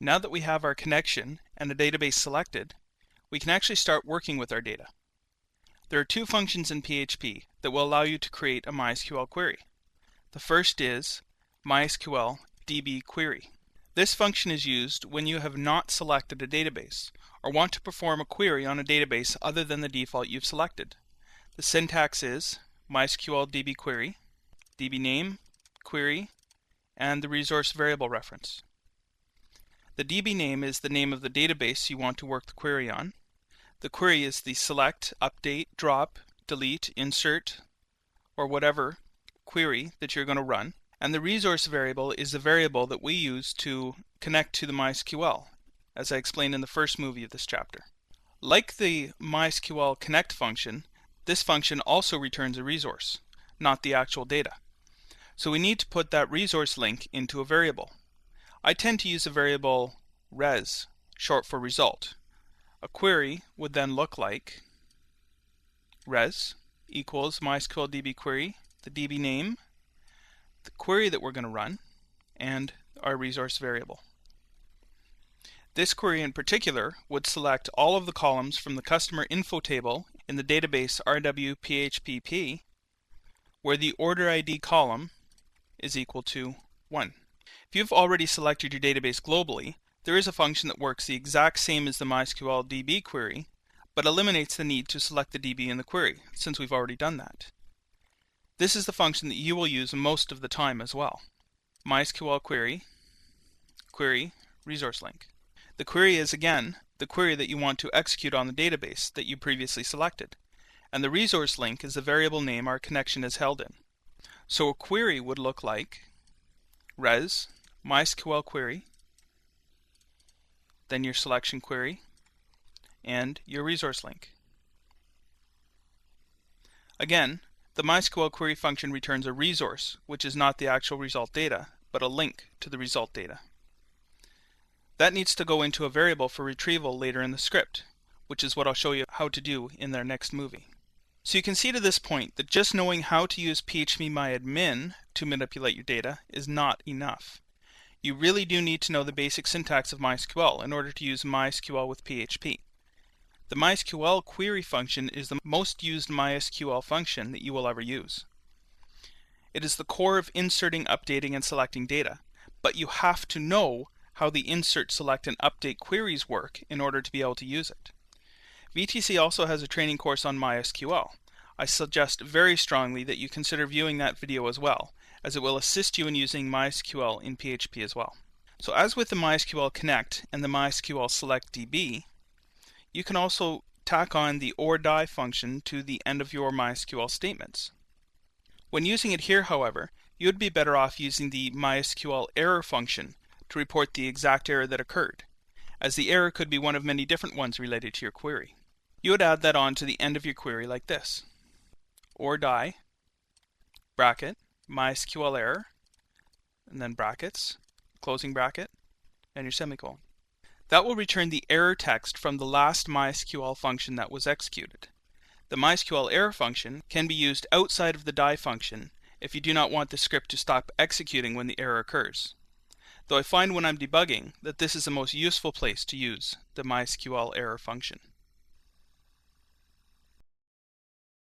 Now that we have our connection and a database selected, we can actually start working with our data. There are two functions in PHP that will allow you to create a MySQL query. The first is MySQL DB query. This function is used when you have not selected a database or want to perform a query on a database other than the default you've selected. The syntax is MySQL DB query, DB name, query, and the resource variable reference. The DB name is the name of the database you want to work the query on. The query is the select, update, drop, delete, insert, or whatever query that you're going to run. And the resource variable is the variable that we use to connect to the MySQL, as I explained in the first movie of this chapter. Like the MySQL connect function, this function also returns a resource, not the actual data. So we need to put that resource link into a variable. I tend to use the variable res, short for result. A query would then look like res equals MySQL DB query, the DB name, the query that we're going to run, and our resource variable. This query in particular would select all of the columns from the customer info table in the database rwphpp, where the order ID column is equal to 1. If you've already selected your database globally, there is a function that works the exact same as the MySQL DB query, but eliminates the need to select the DB in the query, since we've already done that. This is the function that you will use most of the time as well. MySQL query, query, resource link. The query is, again, the query that you want to execute on the database that you previously selected, and the resource link is the variable name our connection is held in. So a query would look like res, MySQL query, then your selection query, and your resource link. Again, the MySQL query function returns a resource, which is not the actual result data, but a link to the result data. That needs to go into a variable for retrieval later in the script, which is what I'll show you how to do in their next movie. So you can see to this point that just knowing how to use phpMyAdmin to manipulate your data is not enough. You really do need to know the basic syntax of MySQL in order to use MySQL with PHP. The MySQL query function is the most used MySQL function that you will ever use. It is the core of inserting, updating, and selecting data, but you have to know how the insert, select, and update queries work in order to be able to use it. VTC also has a training course on MySQL. I suggest very strongly that you consider viewing that video as well, as it will assist you in using MySQL in PHP as well. So as with the MySQL Connect and the MySQL Select DB, you can also tack on the or die function to the end of your MySQL statements. When using it here, however, you would be better off using the MySQL error function to report the exact error that occurred, as the error could be one of many different ones related to your query. You would add that on to the end of your query like this: or die, bracket, MySQL error, and then brackets, closing bracket, and your semicolon. That will return the error text from the last MySQL function that was executed. The MySQL error function can be used outside of the die function if you do not want the script to stop executing when the error occurs. Though I find when I'm debugging that this is the most useful place to use the MySQL error function.